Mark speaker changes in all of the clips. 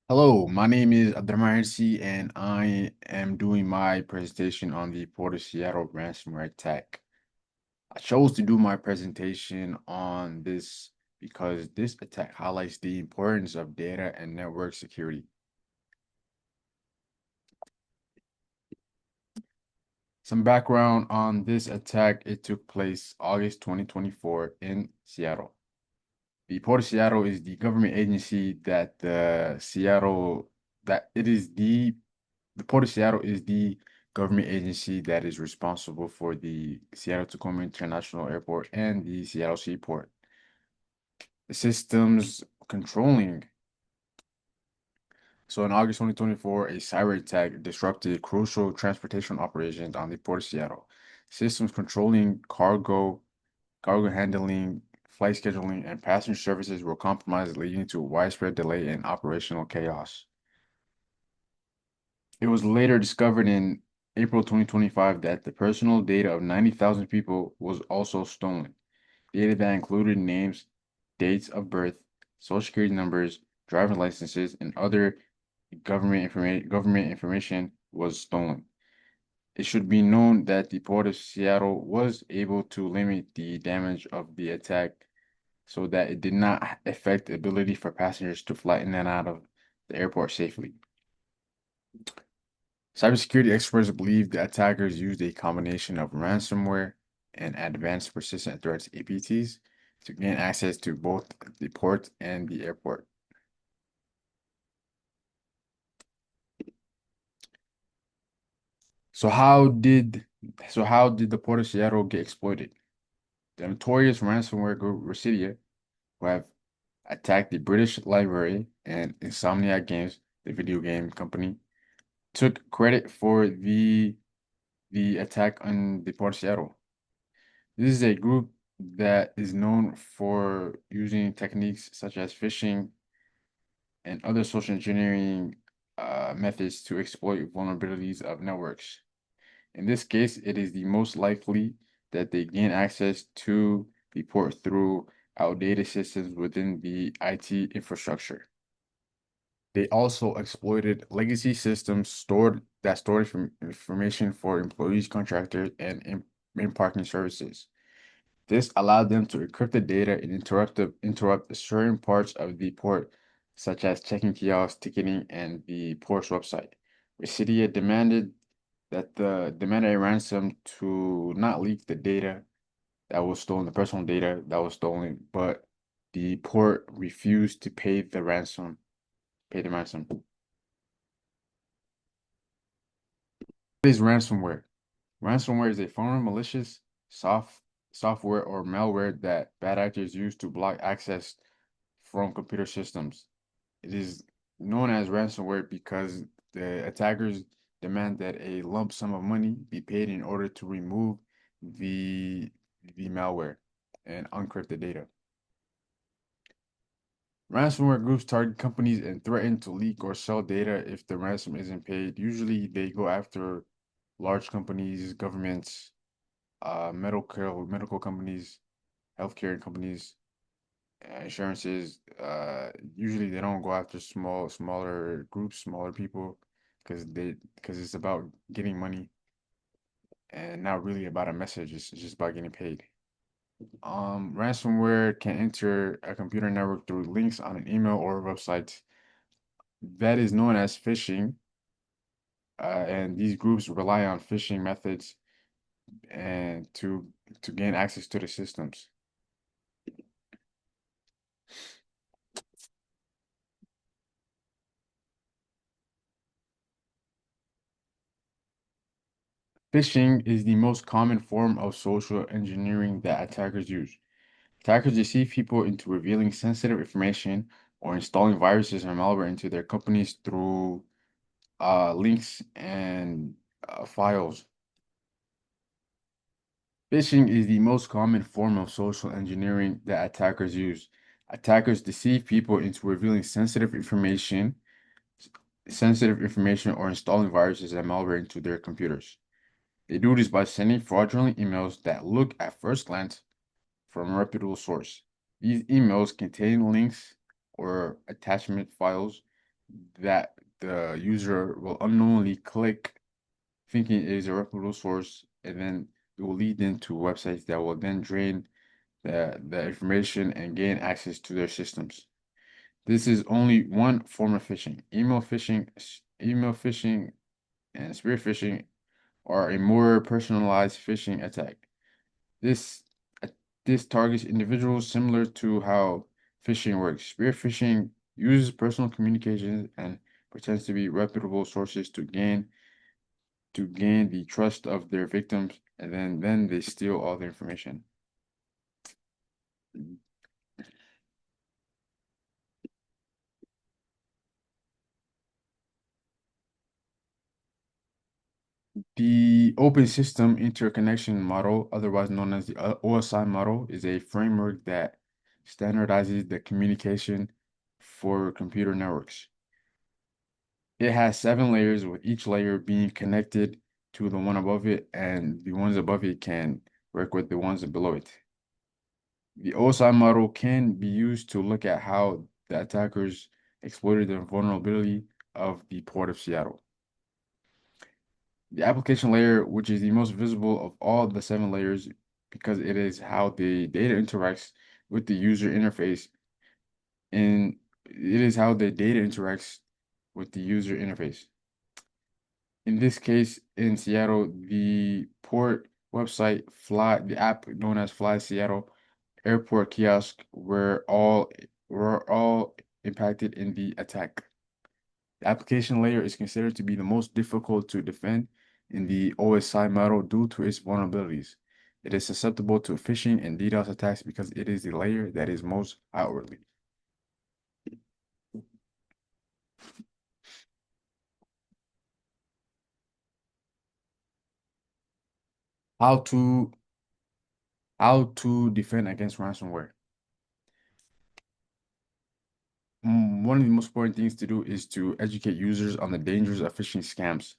Speaker 1: Hello, my name is Abdurrahman and I am doing my presentation on the Port of Seattle ransomware attack. I chose to do my presentation on this because this attack highlights the importance of data and network security. Some background on this attack: it took place August 2024 in Seattle. The Port of Seattle is the government agency that the Port of Seattle is the government agency that is responsible for the Seattle-Tacoma International Airport and the Seattle Seaport. The systems controlling. So in August 2024, a cyber attack disrupted crucial transportation operations on the Port of Seattle. Systems controlling cargo handling, flight scheduling, and passenger services were compromised, leading to widespread delay and operational chaos. It was later discovered in April 2025 that the personal data of 90,000 people was also stolen. Data that included names, dates of birth, social security numbers, driver's licenses, and other government information was stolen. It should be known that the Port of Seattle was able to limit the damage of the attack so that it did not affect the ability for passengers to fly in and out of the airport safely. Cybersecurity experts believe the attackers used a combination of ransomware and advanced persistent threats (APTs) to gain access to both the port and the airport. So how did the Port of Seattle get exploited? The notorious ransomware group Residia, who have attacked the British Library and Insomniac Games, the video game company, took credit for the attack on the Port of Seattle. This is a group that is known for using techniques such as phishing and other social engineering methods to exploit vulnerabilities of networks. In this case, it is the most likely that they gain access to the port through outdated systems within the IT infrastructure. They also exploited legacy systems stored information for employees, contractors, and in parking services. This allowed them to encrypt the data and interrupt certain parts of the port, such as checking kiosks, ticketing, and the port's website. Residia demanded a ransom to not leak the data that was stolen, the personal data that was stolen, but the port refused to pay the ransom. What is ransomware? Ransomware is a form of malicious software or malware that bad actors use to block access from computer systems. It is known as ransomware because the attackers demand that a lump sum of money be paid in order to remove the the malware and unencrypt the data. Ransomware groups target companies and threaten to leak or sell data if the ransom isn't paid. Usually they go after large companies, governments, medical companies, healthcare companies, insurances. Usually they don't go after smaller groups, smaller people, because it's about getting money and not really about a message. It's just about getting paid. Ransomware can enter a computer network through links on an email or website. That is known as phishing, and these groups rely on phishing methods and to gain access to the systems. Phishing is the most common form of social engineering that attackers use. Attackers deceive people into revealing sensitive information or installing viruses and malware into their companies through links and files. Phishing is the most common form of social engineering that attackers use. Attackers deceive people into revealing sensitive information or installing viruses and malware into their computers. They do this by sending fraudulent emails that look at first glance from a reputable source. These emails contain links or attachment files that the user will unknowingly click thinking it is a reputable source, and then it will lead them to websites that will then drain the information and gain access to their systems. This is only one form of phishing. Email phishing and spear phishing are a more personalized phishing attack. This uh, this targets individuals similar to how phishing works. Spear phishing uses personal communications and pretends to be reputable sources to gain the trust of their victims, and then they steal all the information. The Open System Interconnection Model, otherwise known as the OSI model, is a framework that standardizes the communication for computer networks. It has 7 layers, with each layer being connected to the one above it, and the ones above it can work with the ones below it. The OSI model can be used to look at how the attackers exploited the vulnerability of the Port of Seattle. The application layer, which is the most visible of all the 7 layers because it is how the data interacts with the user interface, and it is how the data interacts with the user interface. In this case, in Seattle, the port website, the app known as Fly Seattle Airport kiosk were all impacted in the attack. The application layer is considered to be the most difficult to defend in the OSI model due to its vulnerabilities. It is susceptible to phishing and DDoS attacks because it is the layer that is most outwardly. How to how to defend against ransomware. One of the most important things to do is to educate users on the dangers of phishing scams.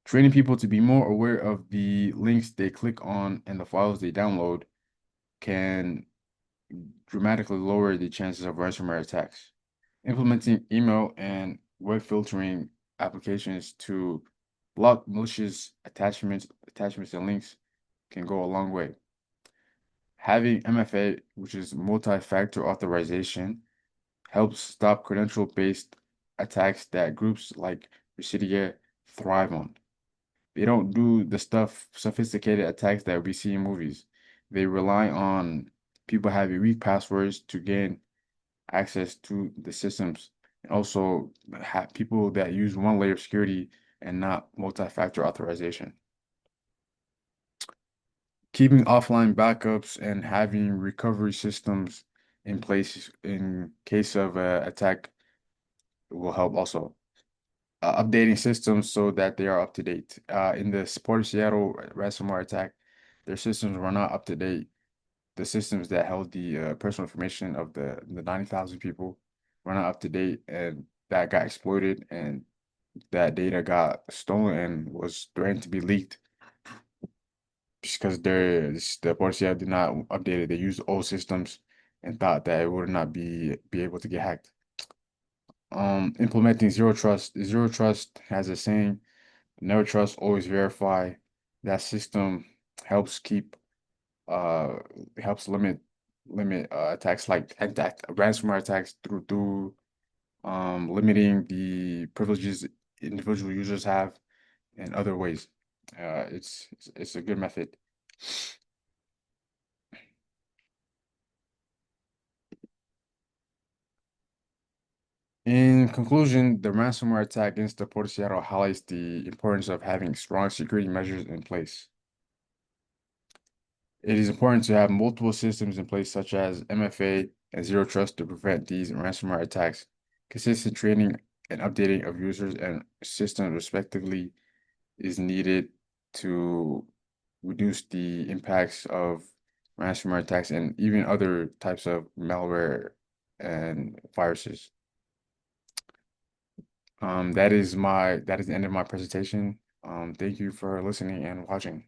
Speaker 1: Training people to be more aware of the links they click on and the files they download can dramatically lower the chances of ransomware attacks. Implementing email and web filtering applications to block malicious attachments and links can go a long way. Having MFA, which is multi-factor authorization, helps stop credential-based attacks that groups like Residia thrive on. They don't do the sophisticated attacks that we see in movies. They rely on people having weak passwords to gain access to the systems, and also have people that use one layer of security and not multi-factor authorization. Keeping offline backups and having recovery systems in place in case of attack will help also. Updating systems so that they are up to date. In the Port of Seattle ransomware attack, their systems were not up to date. The systems that held the personal information of the 90,000 people were not up to date, and that got exploited, and that data got stolen and was threatened to be leaked just because the Port of Seattle did not update it. They used old systems and thought that it would not be able to get hacked. Implementing zero trust. Zero trust has a saying: never trust, always verify. That system helps keep uh helps limit attacks like attack ransomware attacks through limiting the privileges individual users have in other ways. It's a good method. In conclusion, the ransomware attack against the Port of Seattle highlights the importance of having strong security measures in place. It is important to have multiple systems in place, such as MFA and Zero Trust, to prevent these ransomware attacks. Consistent training and updating of users and systems, respectively, is needed to reduce the impacts of ransomware attacks and even other types of malware and viruses. That is the end of my presentation. Thank you for listening and watching.